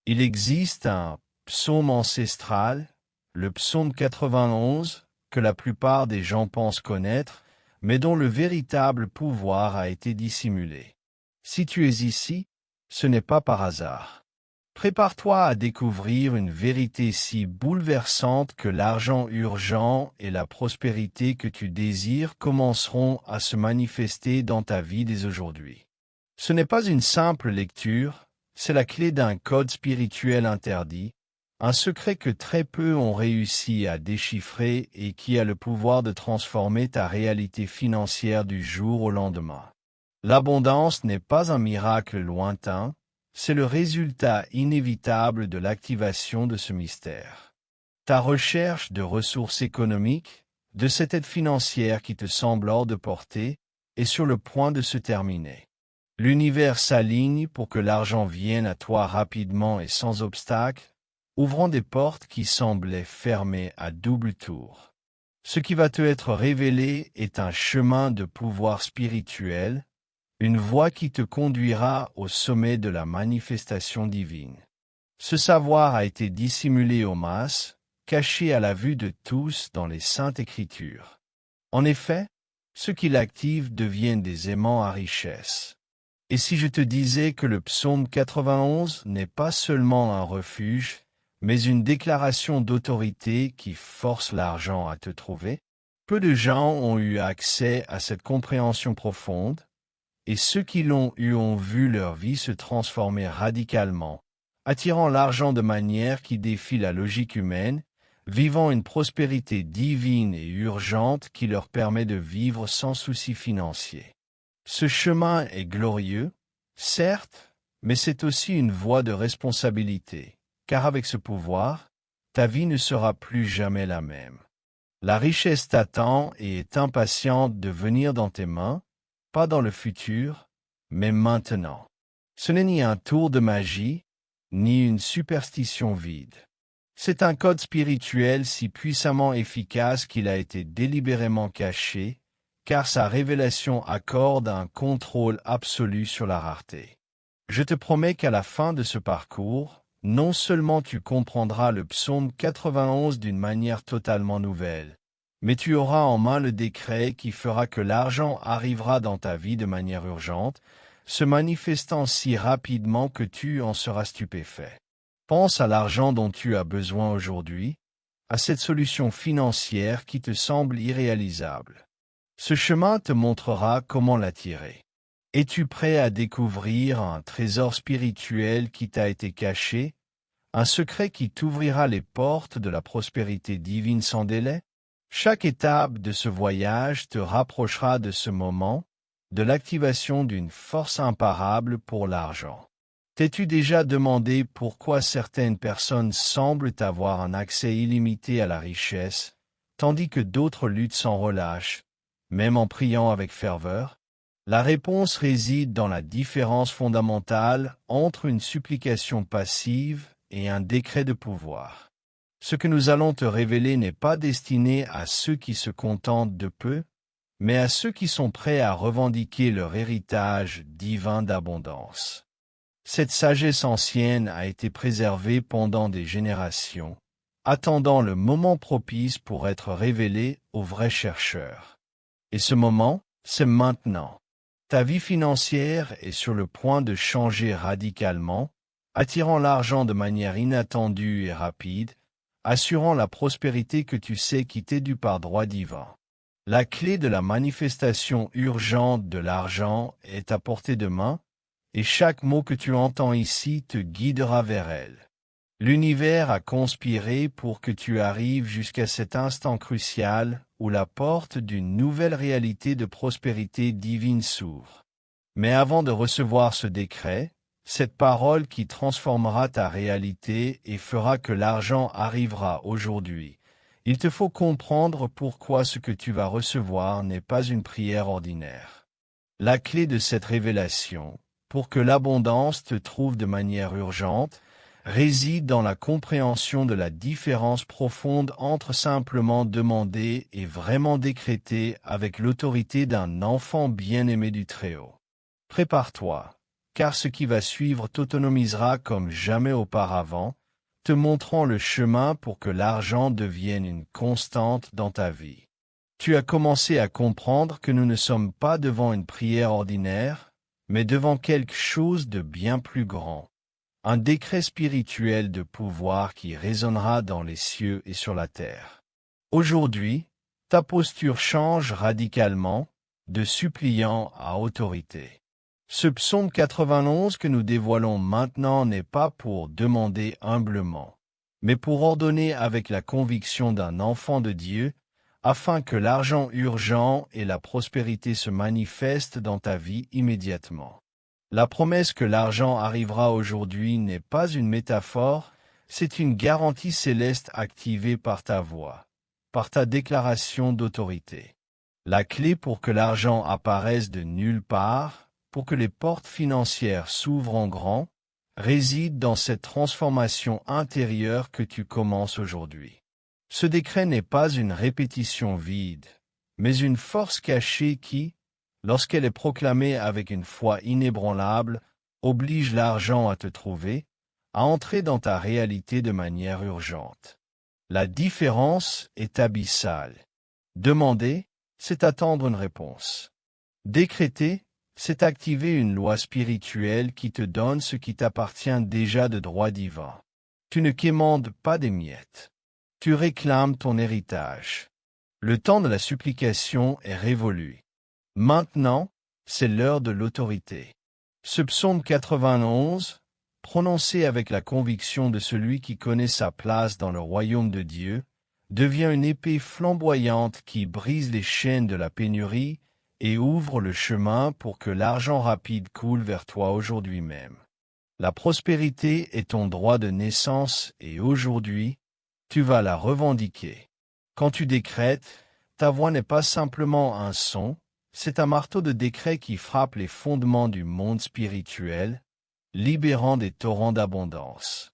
Il existe un psaume ancestral, le psaume 91, que la plupart des gens pensent connaître, mais dont le véritable pouvoir a été dissimulé. Si tu es ici, ce n'est pas par hasard. Prépare-toi à découvrir une vérité si bouleversante que l'argent urgent et la prospérité que tu désires commenceront à se manifester dans ta vie dès aujourd'hui. Ce n'est pas une simple lecture, c'est la clé d'un code spirituel interdit, un secret que très peu ont réussi à déchiffrer et qui a le pouvoir de transformer ta réalité financière du jour au lendemain. L'abondance n'est pas un miracle lointain, c'est le résultat inévitable de l'activation de ce mystère. Ta recherche de ressources économiques, de cette aide financière qui te semble hors de portée, est sur le point de se terminer. L'univers s'aligne pour que l'argent vienne à toi rapidement et sans obstacle, ouvrant des portes qui semblaient fermées à double tour. Ce qui va te être révélé est un chemin de pouvoir spirituel, une voie qui te conduira au sommet de la manifestation divine. Ce savoir a été dissimulé aux masses, caché à la vue de tous dans les Saintes Écritures. En effet, ceux qui l'activent deviennent des aimants à richesse. Et si je te disais que le psaume 91 n'est pas seulement un refuge, mais une déclaration d'autorité qui force l'argent à te trouver? Peu de gens ont eu accès à cette compréhension profonde, et ceux qui l'ont eu ont vu leur vie se transformer radicalement, attirant l'argent de manière qui défie la logique humaine, vivant une prospérité divine et urgente qui leur permet de vivre sans souci financier. Ce chemin est glorieux, certes, mais c'est aussi une voie de responsabilité, car avec ce pouvoir, ta vie ne sera plus jamais la même. La richesse t'attend et est impatiente de venir dans tes mains, pas dans le futur, mais maintenant. Ce n'est ni un tour de magie, ni une superstition vide. C'est un code spirituel si puissamment efficace qu'il a été délibérément caché, car sa révélation accorde un contrôle absolu sur la rareté. Je te promets qu'à la fin de ce parcours, non seulement tu comprendras le psaume 91 d'une manière totalement nouvelle, mais tu auras en main le décret qui fera que l'argent arrivera dans ta vie de manière urgente, se manifestant si rapidement que tu en seras stupéfait. Pense à l'argent dont tu as besoin aujourd'hui, à cette solution financière qui te semble irréalisable. Ce chemin te montrera comment l'attirer. Es-tu prêt à découvrir un trésor spirituel qui t'a été caché, un secret qui t'ouvrira les portes de la prospérité divine sans délai? Chaque étape de ce voyage te rapprochera de ce moment, de l'activation d'une force imparable pour l'argent. T'es-tu déjà demandé pourquoi certaines personnes semblent avoir un accès illimité à la richesse, tandis que d'autres luttent sans relâche, même en priant avec ferveur? La réponse réside dans la différence fondamentale entre une supplication passive et un décret de pouvoir. Ce que nous allons te révéler n'est pas destiné à ceux qui se contentent de peu, mais à ceux qui sont prêts à revendiquer leur héritage divin d'abondance. Cette sagesse ancienne a été préservée pendant des générations, attendant le moment propice pour être révélée aux vrais chercheurs. Et ce moment, c'est maintenant. Ta vie financière est sur le point de changer radicalement, attirant l'argent de manière inattendue et rapide, assurant la prospérité que tu sais qui t'est due par droit divin. La clé de la manifestation urgente de l'argent est à portée de main, et chaque mot que tu entends ici te guidera vers elle. L'univers a conspiré pour que tu arrives jusqu'à cet instant crucial où la porte d'une nouvelle réalité de prospérité divine s'ouvre. Mais avant de recevoir ce décret, cette parole qui transformera ta réalité et fera que l'argent arrivera aujourd'hui, il te faut comprendre pourquoi ce que tu vas recevoir n'est pas une prière ordinaire. La clé de cette révélation, pour que l'abondance te trouve de manière urgente, réside dans la compréhension de la différence profonde entre simplement demander et vraiment décréter avec l'autorité d'un enfant bien-aimé du Très-Haut. Prépare-toi, car ce qui va suivre t'autonomisera comme jamais auparavant, te montrant le chemin pour que l'argent devienne une constante dans ta vie. Tu as commencé à comprendre que nous ne sommes pas devant une prière ordinaire, mais devant quelque chose de bien plus grand. Un décret spirituel de pouvoir qui résonnera dans les cieux et sur la terre. Aujourd'hui, ta posture change radicalement, de suppliant à autorité. Ce psaume 91 que nous dévoilons maintenant n'est pas pour demander humblement, mais pour ordonner avec la conviction d'un enfant de Dieu, afin que l'argent urgent et la prospérité se manifestent dans ta vie immédiatement. La promesse que l'argent arrivera aujourd'hui n'est pas une métaphore, c'est une garantie céleste activée par ta voix, par ta déclaration d'autorité. La clé pour que l'argent apparaisse de nulle part, pour que les portes financières s'ouvrent en grand, réside dans cette transformation intérieure que tu commences aujourd'hui. Ce décret n'est pas une répétition vide, mais une force cachée qui, lorsqu'elle est proclamée avec une foi inébranlable, oblige l'argent à te trouver, à entrer dans ta réalité de manière urgente. La différence est abyssale. Demander, c'est attendre une réponse. Décréter, c'est activer une loi spirituelle qui te donne ce qui t'appartient déjà de droit divin. Tu ne quémandes pas des miettes. Tu réclames ton héritage. Le temps de la supplication est révolu. Maintenant, c'est l'heure de l'autorité. Ce psaume 91, prononcé avec la conviction de celui qui connaît sa place dans le royaume de Dieu, devient une épée flamboyante qui brise les chaînes de la pénurie et ouvre le chemin pour que l'argent rapide coule vers toi aujourd'hui même. La prospérité est ton droit de naissance et aujourd'hui, tu vas la revendiquer. Quand tu décrètes, ta voix n'est pas simplement un son, c'est un marteau de décret qui frappe les fondements du monde spirituel, libérant des torrents d'abondance.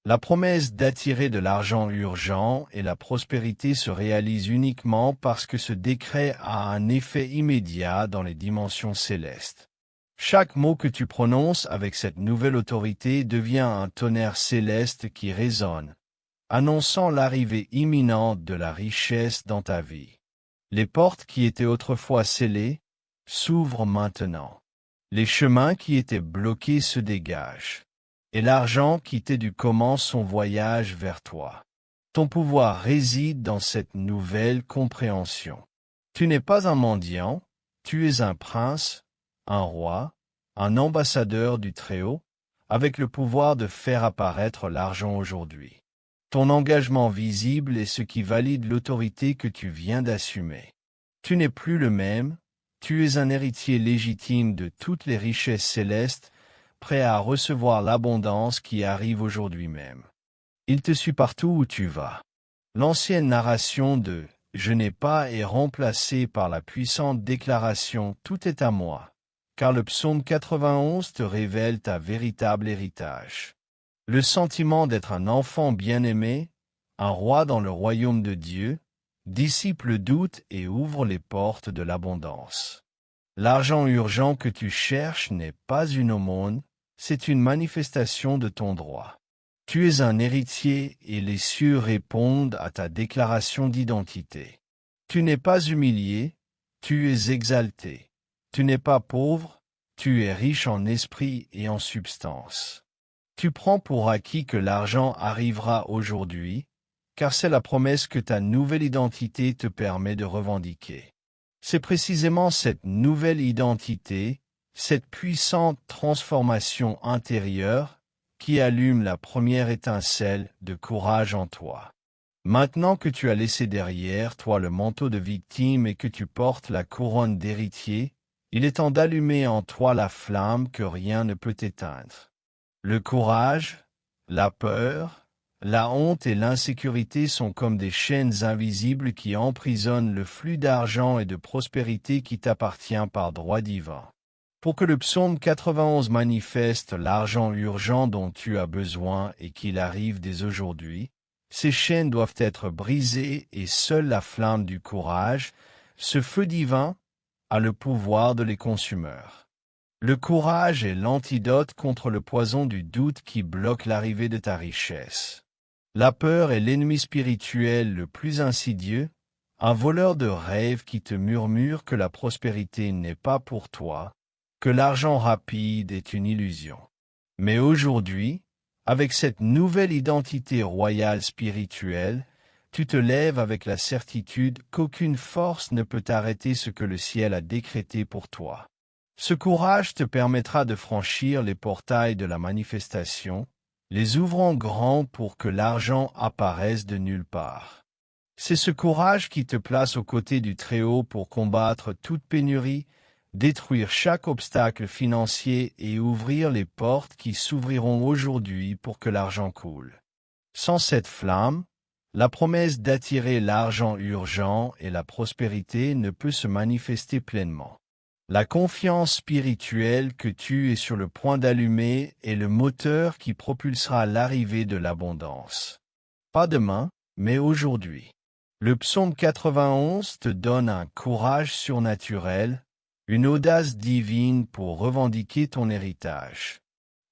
La promesse d'attirer de l'argent urgent et la prospérité se réalise uniquement parce que ce décret a un effet immédiat dans les dimensions célestes. Chaque mot que tu prononces avec cette nouvelle autorité devient un tonnerre céleste qui résonne, annonçant l'arrivée imminente de la richesse dans ta vie. Les portes qui étaient autrefois scellées s'ouvrent maintenant. Les chemins qui étaient bloqués se dégagent. Et l'argent qui t'édu commence son voyage vers toi. Ton pouvoir réside dans cette nouvelle compréhension. Tu n'es pas un mendiant, tu es un prince, un roi, un ambassadeur du Très-Haut, avec le pouvoir de faire apparaître l'argent aujourd'hui. Ton engagement visible est ce qui valide l'autorité que tu viens d'assumer. Tu n'es plus le même, tu es un héritier légitime de toutes les richesses célestes, prêt à recevoir l'abondance qui arrive aujourd'hui même. Il te suit partout où tu vas. L'ancienne narration de « Je n'ai pas » est remplacée par la puissante déclaration « Tout est à moi », car le psaume 91 te révèle ta véritable héritage. Le sentiment d'être un enfant bien-aimé, un roi dans le royaume de Dieu, dissipe le doute et ouvre les portes de l'abondance. L'argent urgent que tu cherches n'est pas une aumône, c'est une manifestation de ton droit. Tu es un héritier et les cieux répondent à ta déclaration d'identité. Tu n'es pas humilié, tu es exalté. Tu n'es pas pauvre, tu es riche en esprit et en substance. Tu prends pour acquis que l'argent arrivera aujourd'hui, car c'est la promesse que ta nouvelle identité te permet de revendiquer. C'est précisément cette nouvelle identité, cette puissante transformation intérieure, qui allume la première étincelle de courage en toi. Maintenant que tu as laissé derrière toi le manteau de victime et que tu portes la couronne d'héritier, il est temps d'allumer en toi la flamme que rien ne peut éteindre. Le courage, la peur, la honte et l'insécurité sont comme des chaînes invisibles qui emprisonnent le flux d'argent et de prospérité qui t'appartient par droit divin. Pour que le psaume 91 manifeste l'argent urgent dont tu as besoin et qu'il arrive dès aujourd'hui, ces chaînes doivent être brisées et seule la flamme du courage, ce feu divin, a le pouvoir de les consumer. Le courage est l'antidote contre le poison du doute qui bloque l'arrivée de ta richesse. La peur est l'ennemi spirituel le plus insidieux, un voleur de rêves qui te murmure que la prospérité n'est pas pour toi, que l'argent rapide est une illusion. Mais aujourd'hui, avec cette nouvelle identité royale spirituelle, tu te lèves avec la certitude qu'aucune force ne peut arrêter ce que le ciel a décrété pour toi. Ce courage te permettra de franchir les portails de la manifestation, les ouvrant grand pour que l'argent apparaisse de nulle part. C'est ce courage qui te place aux côtés du Très-Haut pour combattre toute pénurie, détruire chaque obstacle financier et ouvrir les portes qui s'ouvriront aujourd'hui pour que l'argent coule. Sans cette flamme, la promesse d'attirer l'argent urgent et la prospérité ne peut se manifester pleinement. La confiance spirituelle que tu es sur le point d'allumer est le moteur qui propulsera l'arrivée de l'abondance. Pas demain, mais aujourd'hui. Le psaume 91 te donne un courage surnaturel, une audace divine pour revendiquer ton héritage.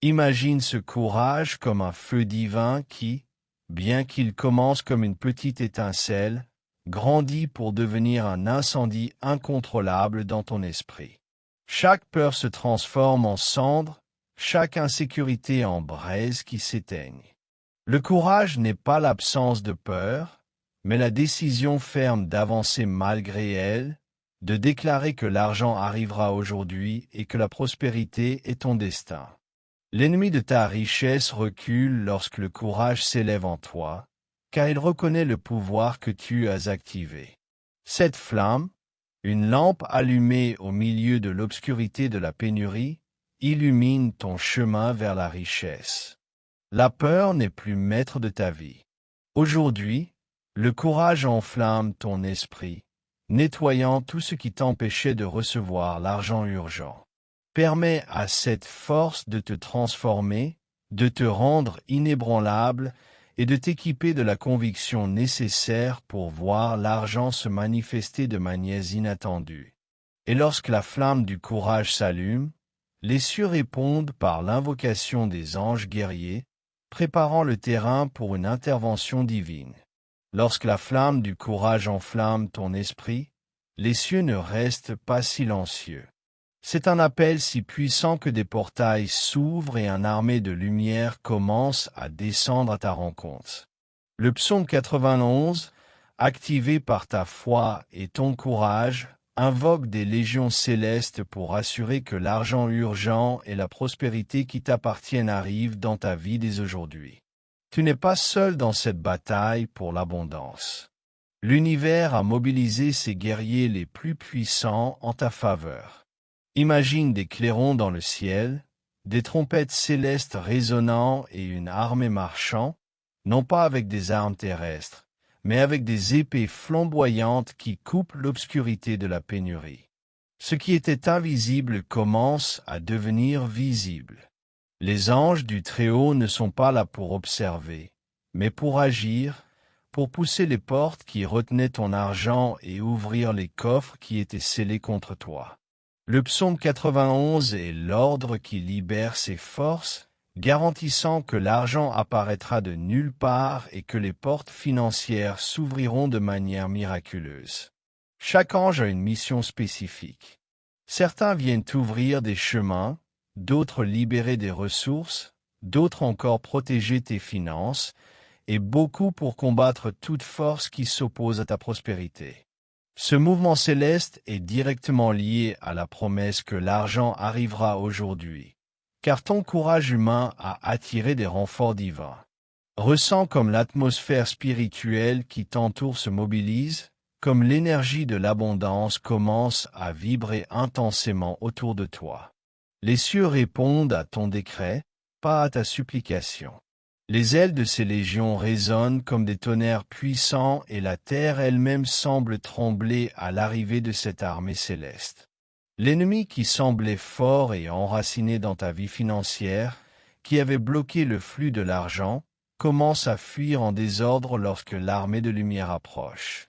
Imagine ce courage comme un feu divin qui, bien qu'il commence comme une petite étincelle, grandit pour devenir un incendie incontrôlable dans ton esprit. Chaque peur se transforme en cendre, chaque insécurité en braise qui s'éteigne. Le courage n'est pas l'absence de peur, mais la décision ferme d'avancer malgré elle, de déclarer que l'argent arrivera aujourd'hui et que la prospérité est ton destin. L'ennemi de ta richesse recule lorsque le courage s'élève en toi, car il reconnaît le pouvoir que tu as activé. Cette flamme, une lampe allumée au milieu de l'obscurité de la pénurie, illumine ton chemin vers la richesse. La peur n'est plus maître de ta vie. Aujourd'hui, le courage enflamme ton esprit, nettoyant tout ce qui t'empêchait de recevoir l'argent urgent. Permets à cette force de te transformer, de te rendre inébranlable et de t'équiper de la conviction nécessaire pour voir l'argent se manifester de manière inattendue. Et lorsque la flamme du courage s'allume, les cieux répondent par l'invocation des anges guerriers, préparant le terrain pour une intervention divine. Lorsque la flamme du courage enflamme ton esprit, les cieux ne restent pas silencieux. C'est un appel si puissant que des portails s'ouvrent et une armée de lumière commence à descendre à ta rencontre. Le psaume 91, activé par ta foi et ton courage, invoque des légions célestes pour assurer que l'argent urgent et la prospérité qui t'appartiennent arrivent dans ta vie dès aujourd'hui. Tu n'es pas seul dans cette bataille pour l'abondance. L'univers a mobilisé ses guerriers les plus puissants en ta faveur. Imagine des clairons dans le ciel, des trompettes célestes résonnant et une armée marchant, non pas avec des armes terrestres, mais avec des épées flamboyantes qui coupent l'obscurité de la pénurie. Ce qui était invisible commence à devenir visible. Les anges du Très-Haut ne sont pas là pour observer, mais pour agir, pour pousser les portes qui retenaient ton argent et ouvrir les coffres qui étaient scellés contre toi. Le psaume 91 est l'ordre qui libère ses forces, garantissant que l'argent apparaîtra de nulle part et que les portes financières s'ouvriront de manière miraculeuse. Chaque ange a une mission spécifique. Certains viennent ouvrir des chemins, d'autres libérer des ressources, d'autres encore protéger tes finances, et beaucoup pour combattre toute force qui s'oppose à ta prospérité. Ce mouvement céleste est directement lié à la promesse que l'argent arrivera aujourd'hui, car ton courage humain a attiré des renforts divins. Ressens comme l'atmosphère spirituelle qui t'entoure se mobilise, comme l'énergie de l'abondance commence à vibrer intensément autour de toi. Les cieux répondent à ton décret, pas à ta supplication. Les ailes de ces légions résonnent comme des tonnerres puissants et la terre elle-même semble trembler à l'arrivée de cette armée céleste. L'ennemi qui semblait fort et enraciné dans ta vie financière, qui avait bloqué le flux de l'argent, commence à fuir en désordre lorsque l'armée de lumière approche.